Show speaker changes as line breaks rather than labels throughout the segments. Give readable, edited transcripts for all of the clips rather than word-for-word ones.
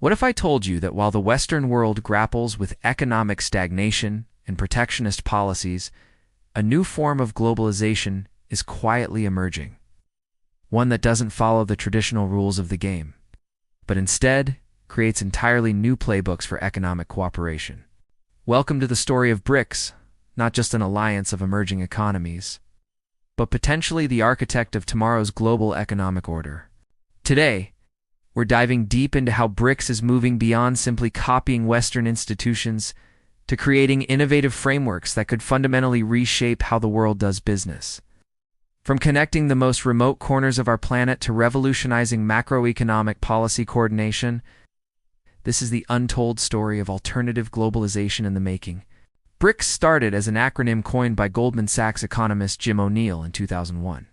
What if I told you that while the Western world grapples with economic stagnation and protectionist policies, a new form of globalization is quietly emerging? One that doesn't follow the traditional rules of the game, but instead creates entirely new playbooks for economic cooperation. Welcome to the story of BRICS, not just an alliance of emerging economies, but potentially the architect of tomorrow's global economic order. Today, we're diving deep into how BRICS is moving beyond simply copying Western institutions to creating innovative frameworks that could fundamentally reshape how the world does business. From connecting the most remote corners of our planet to revolutionizing macroeconomic policy coordination, this is the untold story of alternative globalization in the making. BRICS started as an acronym coined by Goldman Sachs economist Jim O'Neill in 2001,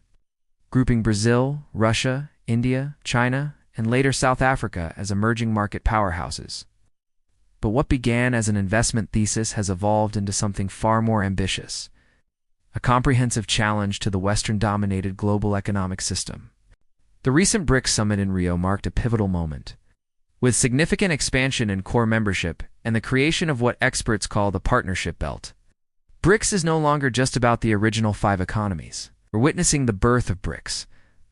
grouping Brazil, Russia, India, China, and later South Africa as emerging market powerhouses. But what began as an investment thesis has evolved into something far more ambitious, a comprehensive challenge to the Western-dominated global economic system. The recent BRICS summit in Rio marked a pivotal moment, with significant expansion in core membership and the creation of what experts call the partnership belt. BRICS is no longer just about the original 5 economies. We're witnessing the birth of BRICS,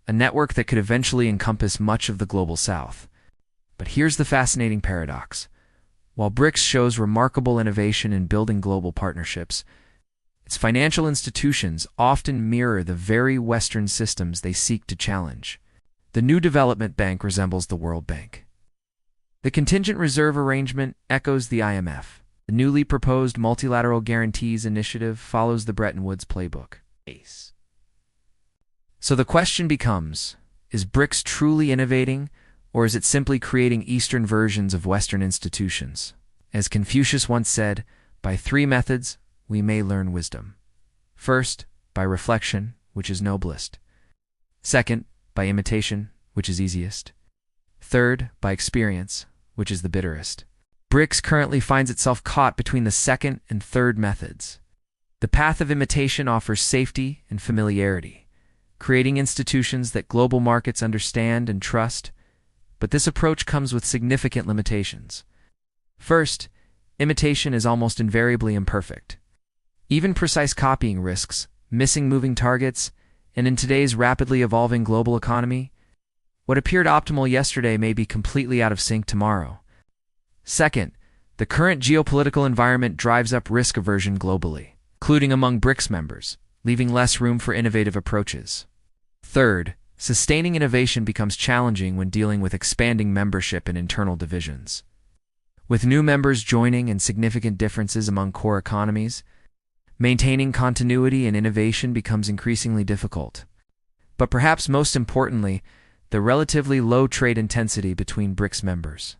a network that could eventually encompass much of the global south. But here's the fascinating paradox. While BRICS shows remarkable innovation in building global partnerships, its financial institutions often mirror the very Western systems they seek to challenge. The new development bank resembles the World Bank. The contingent reserve arrangement echoes the IMF. The newly proposed Multilateral Guarantees Initiative follows the Bretton Woods playbook. So the question becomes, is BRICS truly innovating, or is it simply creating Eastern versions of Western institutions? As Confucius once said, by 3 methods we may learn wisdom. First, by reflection, which is noblest. Second, by imitation, which is easiest. Third, by experience, which is the bitterest. BRICS currently finds itself caught between the second and third methods. The path of imitation offers safety and familiarity, creating institutions that global markets understand and trust, but this approach comes with significant limitations. First, imitation is almost invariably imperfect. Even precise copying risks, missing moving targets, and in today's rapidly evolving global economy, what appeared optimal yesterday may be completely out of sync tomorrow. Second, the current geopolitical environment drives up risk aversion globally, including among BRICS members, leaving less room for innovative approaches. Third, sustaining innovation becomes challenging when dealing with expanding membership and internal divisions. With new members joining and significant differences among core economies, maintaining continuity and innovation becomes increasingly difficult. But perhaps most importantly, the relatively low trade intensity between BRICS members.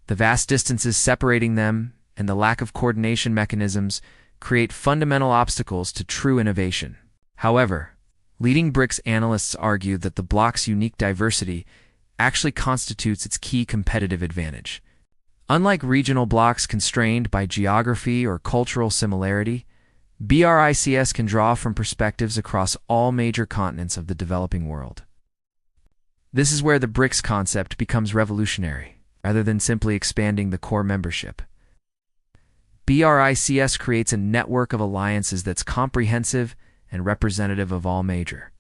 The vast distances separating them and the lack of coordination mechanisms create fundamental obstacles to true innovation. However, leading BRICS analysts argue that the bloc's unique diversity actually constitutes its key competitive advantage. Unlike regional blocks constrained by geography or cultural similarity, BRICS can draw from perspectives across all major continents of the developing world. This is where the BRICS concept becomes revolutionary, rather than simply expanding the core membership. BRICS creates a network of alliances that's comprehensive and representative of all major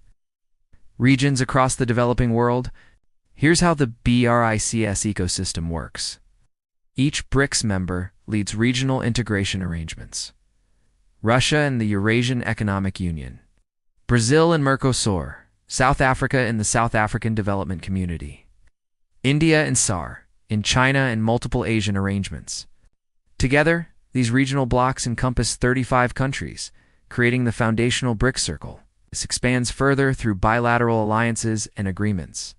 regions across the developing world. Here's how the BRICS ecosystem works. Each BRICS member leads regional integration arrangements. Russia and the Eurasian Economic Union, Brazil and Mercosur, South Africa and the South African Development Community, India and SAR, in China and multiple Asian arrangements. Together, these regional blocs encompass 35 countries, creating the foundational BRICS Circle. This expands further through bilateral alliances and agreements.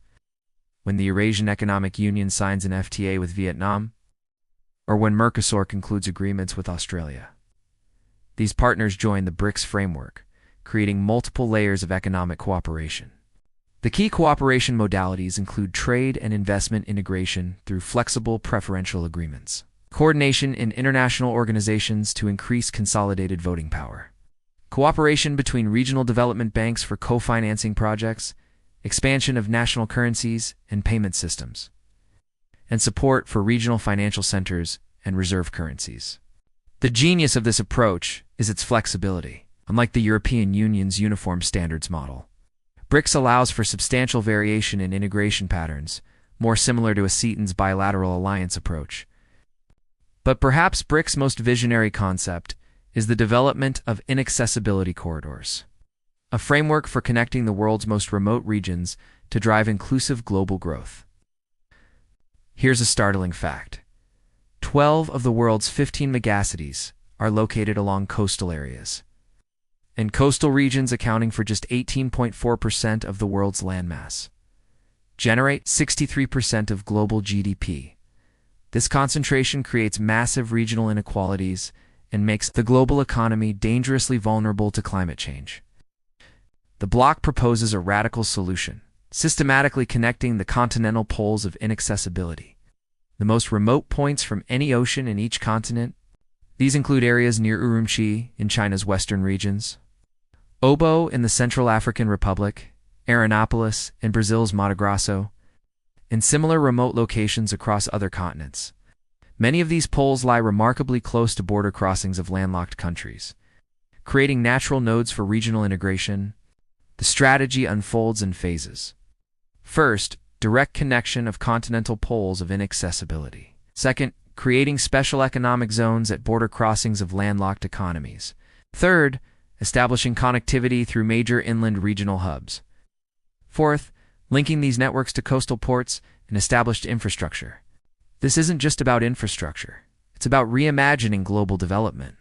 When the Eurasian Economic Union signs an FTA with Vietnam, or when Mercosur concludes agreements with Australia. These partners join the BRICS framework, creating multiple layers of economic cooperation. The key cooperation modalities include trade and investment integration through flexible preferential agreements, coordination in international organizations to increase consolidated voting power, cooperation between regional development banks for co-financing projects, expansion of national currencies and payment systems, and support for regional financial centers and reserve currencies. The genius of this approach is its flexibility. Unlike the European Union's uniform standards model, BRICS allows for substantial variation in integration patterns, more similar to a Seaton's bilateral alliance approach. But perhaps BRICS' most visionary concept is the development of Inaccessibility Corridors, a framework for connecting the world's most remote regions to drive inclusive global growth. Here's a startling fact. 12 of the world's 15 megacities are located along coastal areas, and coastal regions accounting for just 18.4% of the world's landmass generate 63% of global GDP. This concentration creates massive regional inequalities and makes the global economy dangerously vulnerable to climate change. The bloc proposes a radical solution, systematically connecting the continental poles of inaccessibility, the most remote points from any ocean in each continent. These include areas near Urumqi in China's western regions, Obo in the Central African Republic, Arenapolis in Brazil's Mato Grosso, and similar remote locations across other continents. Many of these poles lie remarkably close to border crossings of landlocked countries, creating natural nodes for regional integration. The strategy unfolds in phases. First, direct connection of continental poles of inaccessibility. Second, creating special economic zones at border crossings of landlocked economies. Third, establishing connectivity through major inland regional hubs. Fourth, linking these networks to coastal ports and established infrastructure. This isn't just about infrastructure. It's about reimagining global development.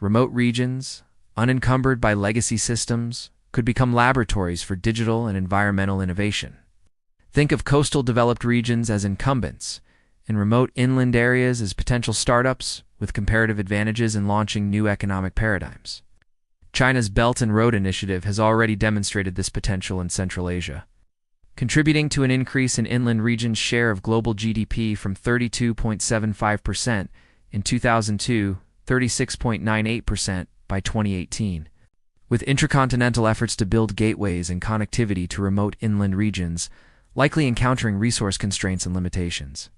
Remote regions, unencumbered by legacy systems, could become laboratories for digital and environmental innovation. Think of coastal developed regions as incumbents, and remote inland areas as potential startups with comparative advantages in launching new economic paradigms. China's Belt and Road Initiative has already demonstrated this potential in Central Asia, contributing to an increase in inland regions' share of global GDP from 32.75% in 2002 to 36.98% by 2018. With intercontinental efforts to build gateways and connectivity to remote inland regions, likely encountering resource constraints and limitations.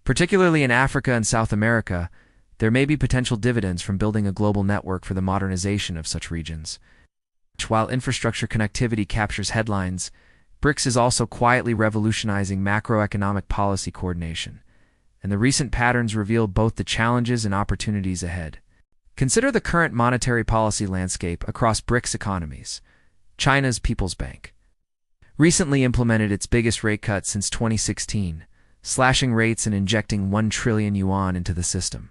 Particularly in Africa and South America, there may be potential dividends from building a global network for the modernization of such regions. While infrastructure connectivity captures headlines, BRICS is also quietly revolutionizing macroeconomic policy coordination, and the recent patterns reveal both the challenges and opportunities ahead. Consider the current monetary policy landscape across BRICS economies. China's People's Bank recently implemented its biggest rate cut since 2016, slashing rates and injecting 1 trillion yuan into the system.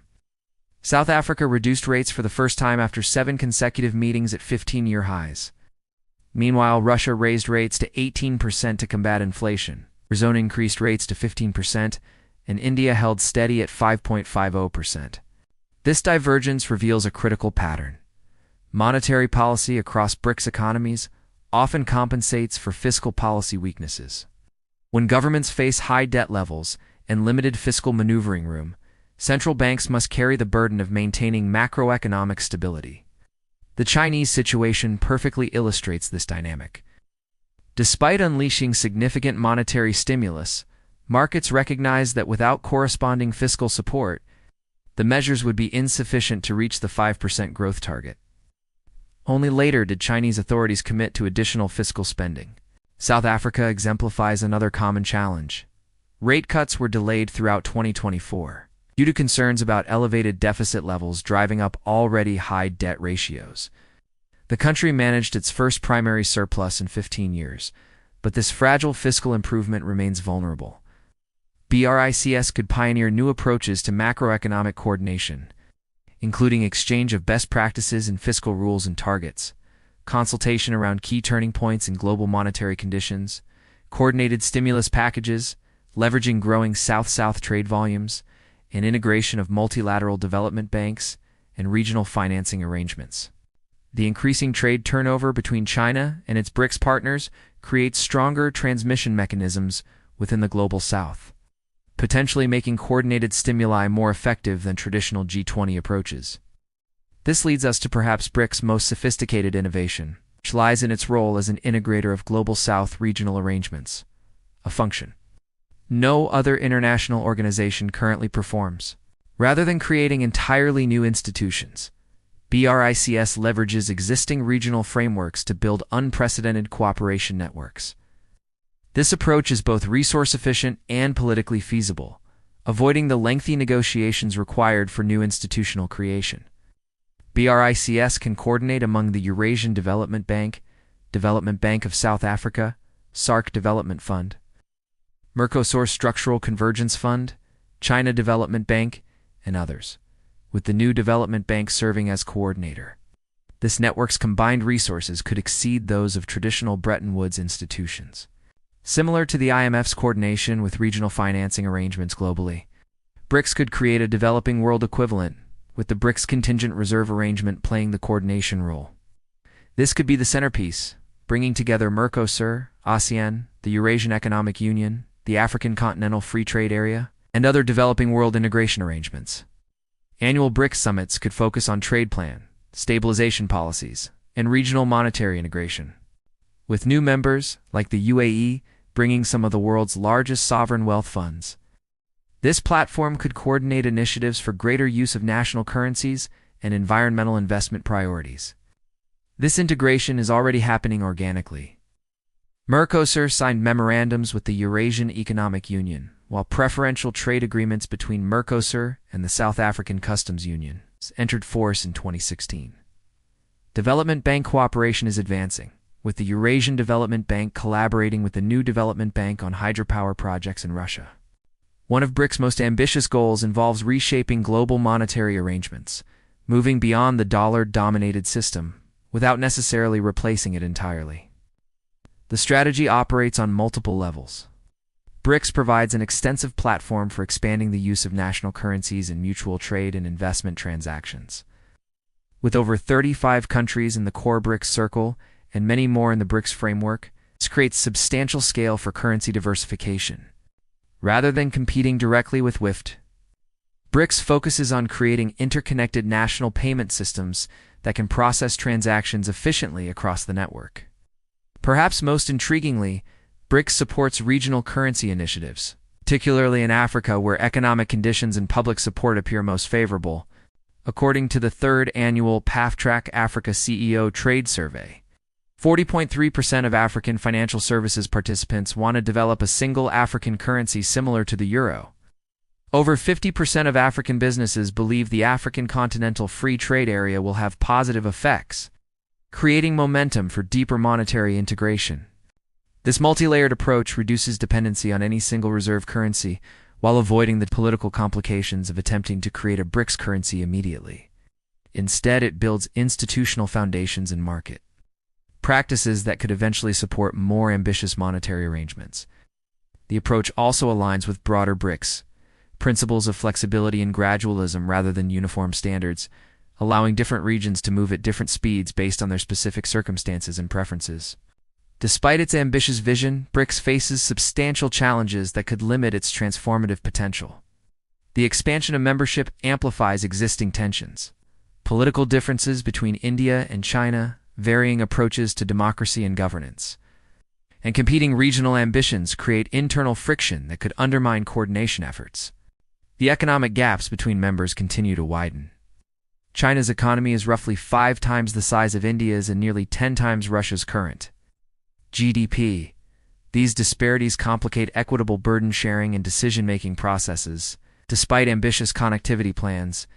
South Africa reduced rates for the first time after 7 consecutive meetings at 15-year highs. Meanwhile, Russia raised rates to 18% to combat inflation. Brazil increased rates to 15%, and India held steady at 5.50%. This divergence reveals a critical pattern. Monetary policy across BRICS economies often compensates for fiscal policy weaknesses. When governments face high debt levels and limited fiscal maneuvering room, central banks must carry the burden of maintaining macroeconomic stability. The Chinese situation perfectly illustrates this dynamic. Despite unleashing significant monetary stimulus, markets recognize that without corresponding fiscal support, the measures would be insufficient to reach the 5% growth target. Only later did Chinese authorities commit to additional fiscal spending. South Africa exemplifies another common challenge. Rate cuts were delayed throughout 2024 due to concerns about elevated deficit levels driving up already high debt ratios. The country managed its first primary surplus in 15 years, but this fragile fiscal improvement remains vulnerable. BRICS could pioneer new approaches to macroeconomic coordination, including exchange of best practices in fiscal rules and targets, consultation around key turning points in global monetary conditions, coordinated stimulus packages, leveraging growing South-South trade volumes, and integration of multilateral development banks and regional financing arrangements. The increasing trade turnover between China and its BRICS partners creates stronger transmission mechanisms within the Global South, potentially making coordinated stimuli more effective than traditional G20 approaches. This leads us to perhaps BRICS' most sophisticated innovation, which lies in its role as an integrator of Global South regional arrangements, a function no other international organization currently performs. Rather than creating entirely new institutions, BRICS leverages existing regional frameworks to build unprecedented cooperation networks. This approach is both resource-efficient and politically feasible, avoiding the lengthy negotiations required for new institutional creation. BRICS can coordinate among the Eurasian Development Bank of South Africa, SAARC Development Fund, Mercosur Structural Convergence Fund, China Development Bank, and others, with the new Development Bank serving as coordinator. This network's combined resources could exceed those of traditional Bretton Woods institutions. Similar to the IMF's coordination with regional financing arrangements globally, BRICS could create a developing world equivalent, with the BRICS Contingent Reserve Arrangement playing the coordination role. This could be the centerpiece, bringing together Mercosur, ASEAN, the Eurasian Economic Union, the African Continental Free Trade Area, and other developing world integration arrangements. Annual BRICS summits could focus on trade plan, stabilization policies, and regional monetary integration. With new members, like the UAE, bringing some of the world's largest sovereign wealth funds, this platform could coordinate initiatives for greater use of national currencies and environmental investment priorities. This integration is already happening organically. Mercosur signed memorandums with the Eurasian Economic Union, while preferential trade agreements between Mercosur and the South African Customs Union entered force in 2016. Development bank cooperation is advancing, with the Eurasian Development Bank collaborating with the new Development Bank on hydropower projects in Russia. One of BRICS' most ambitious goals involves reshaping global monetary arrangements, moving beyond the dollar-dominated system without necessarily replacing it entirely. The strategy operates on multiple levels. BRICS provides an extensive platform for expanding the use of national currencies in mutual trade and investment transactions. With over 35 countries in the core BRICS circle and many more in the BRICS framework, this creates substantial scale for currency diversification. Rather than competing directly with WIFT, BRICS focuses on creating interconnected national payment systems that can process transactions efficiently across the network. Perhaps most intriguingly, BRICS supports regional currency initiatives, particularly in Africa where economic conditions and public support appear most favorable, according to the third annual PAFTRAC Africa CEO Trade Survey. 40.3% of African financial services participants want to develop a single African currency similar to the euro. Over 50% of African businesses believe the African Continental Free Trade Area will have positive effects, creating momentum for deeper monetary integration. This multi-layered approach reduces dependency on any single reserve currency while avoiding the political complications of attempting to create a BRICS currency immediately. Instead, it builds institutional foundations and market practices that could eventually support more ambitious monetary arrangements. The approach also aligns with broader BRICS principles of flexibility and gradualism rather than uniform standards, allowing different regions to move at different speeds based on their specific circumstances and preferences. Despite its ambitious vision, BRICS faces substantial challenges that could limit its transformative potential. The expansion of membership amplifies existing tensions. Political differences between India and China, varying approaches to democracy and governance, and competing regional ambitions create internal friction that could undermine coordination efforts. The economic gaps between members continue to widen. China's economy is roughly 5 times the size of India's and nearly 10 times Russia's current GDP. These disparities complicate equitable burden sharing and decision-making processes. Despite ambitious connectivity plans,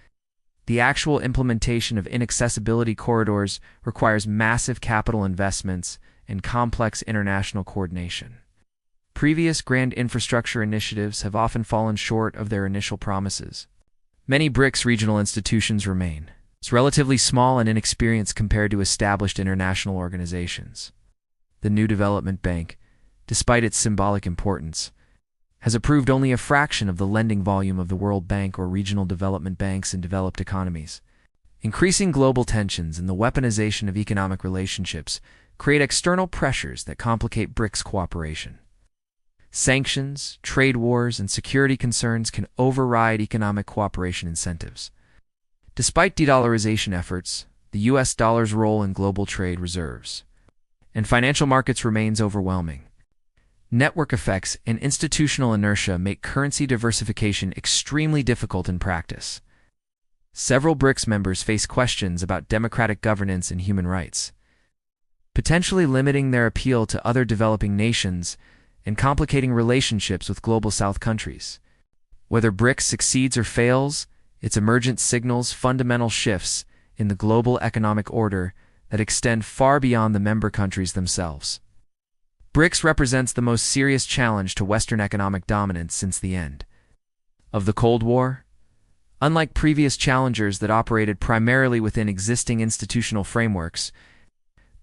the actual implementation of inaccessibility corridors requires massive capital investments and complex international coordination. Previous grand infrastructure initiatives have often fallen short of their initial promises. Many BRICS regional institutions remain relatively small and inexperienced compared to established international organizations. The new Development Bank, despite its symbolic importance, has approved only a fraction of the lending volume of the World Bank or regional development banks in developed economies. Increasing global tensions and the weaponization of economic relationships create external pressures that complicate BRICS cooperation. Sanctions, trade wars, and security concerns can override economic cooperation incentives. Despite de-dollarization efforts, the US dollar's role in global trade reserves and financial markets remains overwhelming. Network effects and institutional inertia make currency diversification extremely difficult in practice. Several BRICS members face questions about democratic governance and human rights, potentially limiting their appeal to other developing nations and complicating relationships with Global South countries. Whether BRICS succeeds or fails, its emergence signals fundamental shifts in the global economic order that extend far beyond the member countries themselves. BRICS represents the most serious challenge to Western economic dominance since the end of the Cold War. Unlike previous challengers that operated primarily within existing institutional frameworks,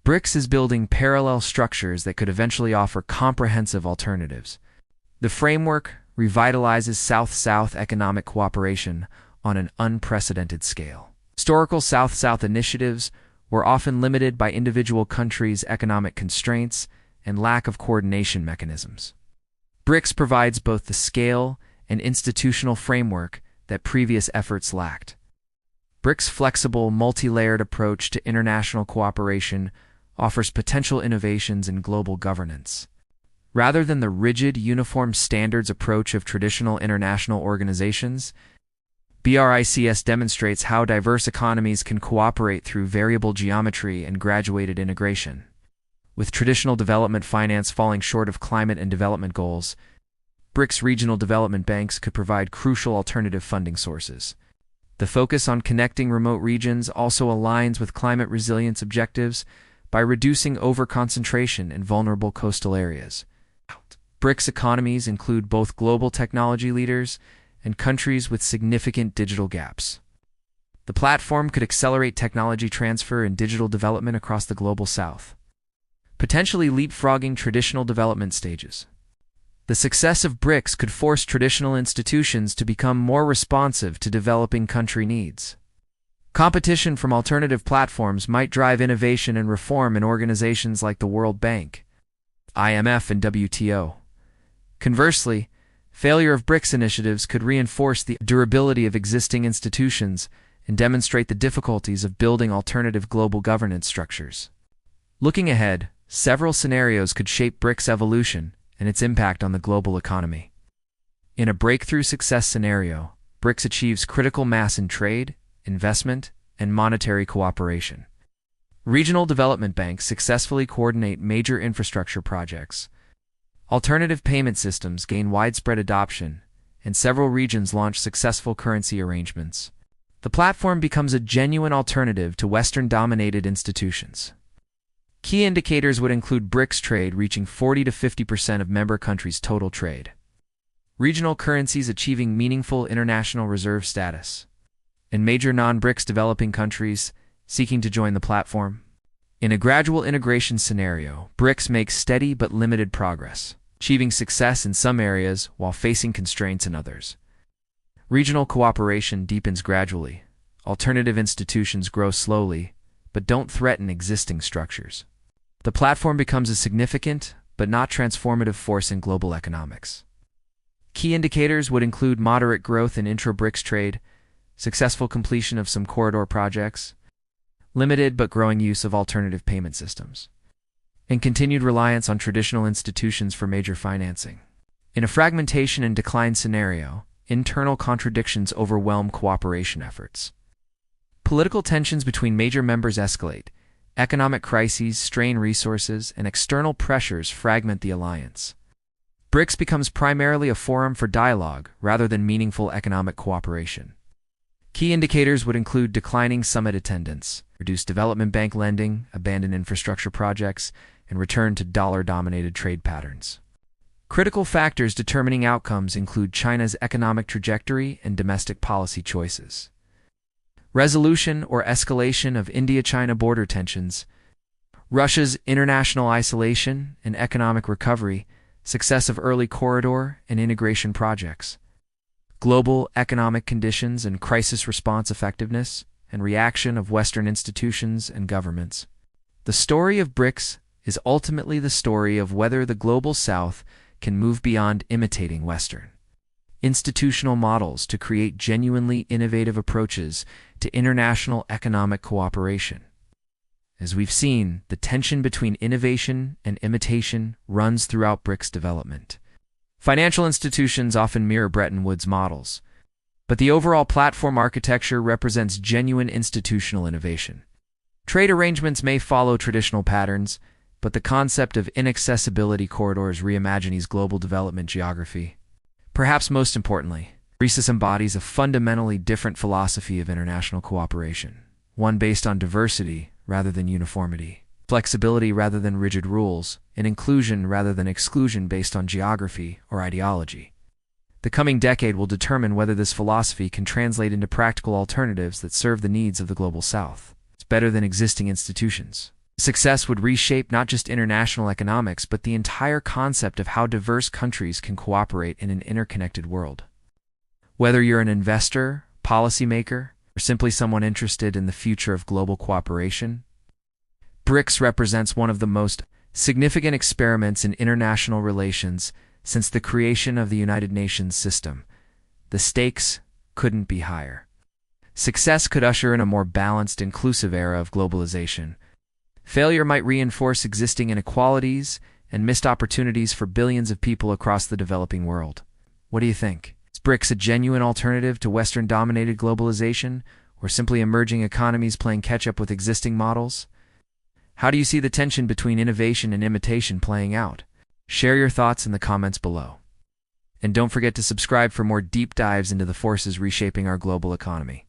BRICS is building parallel structures that could eventually offer comprehensive alternatives. The framework revitalizes South-South economic cooperation on an unprecedented scale. Historical South-South initiatives were often limited by individual countries' economic constraints and lack of coordination mechanisms. BRICS provides both the scale and institutional framework that previous efforts lacked. BRICS' flexible, multi-layered approach to international cooperation offers potential innovations in global governance. Rather than the rigid, uniform standards approach of traditional international organizations, BRICS demonstrates how diverse economies can cooperate through variable geometry and graduated integration. With traditional development finance falling short of climate and development goals, BRICS regional development banks could provide crucial alternative funding sources. The focus on connecting remote regions also aligns with climate resilience objectives by reducing overconcentration in vulnerable coastal areas. BRICS economies include both global technology leaders and countries with significant digital gaps. The platform could accelerate technology transfer and digital development across the Global South, potentially leapfrogging traditional development stages. The success of BRICS could force traditional institutions to become more responsive to developing country needs. Competition from alternative platforms might drive innovation and reform in organizations like the World Bank, IMF, and WTO. Conversely, failure of BRICS initiatives could reinforce the durability of existing institutions and demonstrate the difficulties of building alternative global governance structures. Looking ahead, several scenarios could shape BRICS' evolution and its impact on the global economy. In a breakthrough success scenario, BRICS achieves critical mass in trade, investment, and monetary cooperation. Regional development banks successfully coordinate major infrastructure projects. Alternative payment systems gain widespread adoption, and several regions launch successful currency arrangements. The platform becomes a genuine alternative to Western-dominated institutions. Key indicators would include BRICS trade reaching 40 to 50% of member countries' total trade, regional currencies achieving meaningful international reserve status, and major non-BRICS developing countries seeking to join the platform. In a gradual integration scenario, BRICS makes steady but limited progress, achieving success in some areas while facing constraints in others. Regional cooperation deepens gradually. Alternative institutions grow slowly, but don't threaten existing structures. The platform becomes a significant, but not transformative force in global economics. Key indicators would include moderate growth in intra-BRICS trade, successful completion of some corridor projects, limited but growing use of alternative payment systems, and continued reliance on traditional institutions for major financing. In a fragmentation and decline scenario, internal contradictions overwhelm cooperation efforts. Political tensions between major members escalate. Economic crises strain resources, and external pressures fragment the alliance. BRICS becomes primarily a forum for dialogue rather than meaningful economic cooperation. Key indicators would include declining summit attendance, reduced development bank lending, abandoned infrastructure projects, and return to dollar-dominated trade patterns. Critical factors determining outcomes include China's economic trajectory and domestic policy choices. Resolution or escalation of India-China border tensions, Russia's international isolation and economic recovery, success of early corridor and integration projects, global economic conditions and crisis response effectiveness, and reaction of Western institutions and governments. The story of BRICS is ultimately the story of whether the Global South can move beyond imitating Western institutional models to create genuinely innovative approaches to international economic cooperation. As we've seen, the tension between innovation and imitation runs throughout BRICS development. Financial institutions often mirror Bretton Woods models, but the overall platform architecture represents genuine institutional innovation. Trade arrangements may follow traditional patterns, but the concept of inaccessibility corridors reimagines global development geography. Perhaps most importantly, BRICS embodies a fundamentally different philosophy of international cooperation, one based on diversity rather than uniformity, flexibility rather than rigid rules, and inclusion rather than exclusion based on geography or ideology. The coming decade will determine whether this philosophy can translate into practical alternatives that serve the needs of the Global South. It's better than existing institutions. Success would reshape not just international economics, but the entire concept of how diverse countries can cooperate in an interconnected world. Whether you're an investor, policymaker, or simply someone interested in the future of global cooperation, BRICS represents one of the most significant experiments in international relations since the creation of the United Nations system. The stakes couldn't be higher. Success could usher in a more balanced, inclusive era of globalization. Failure might reinforce existing inequalities and missed opportunities for billions of people across the developing world. What do you think? Is BRICS a genuine alternative to Western-dominated globalization, or simply emerging economies playing catch-up with existing models? How do you see the tension between innovation and imitation playing out? Share your thoughts in the comments below. And don't forget to subscribe for more deep dives into the forces reshaping our global economy.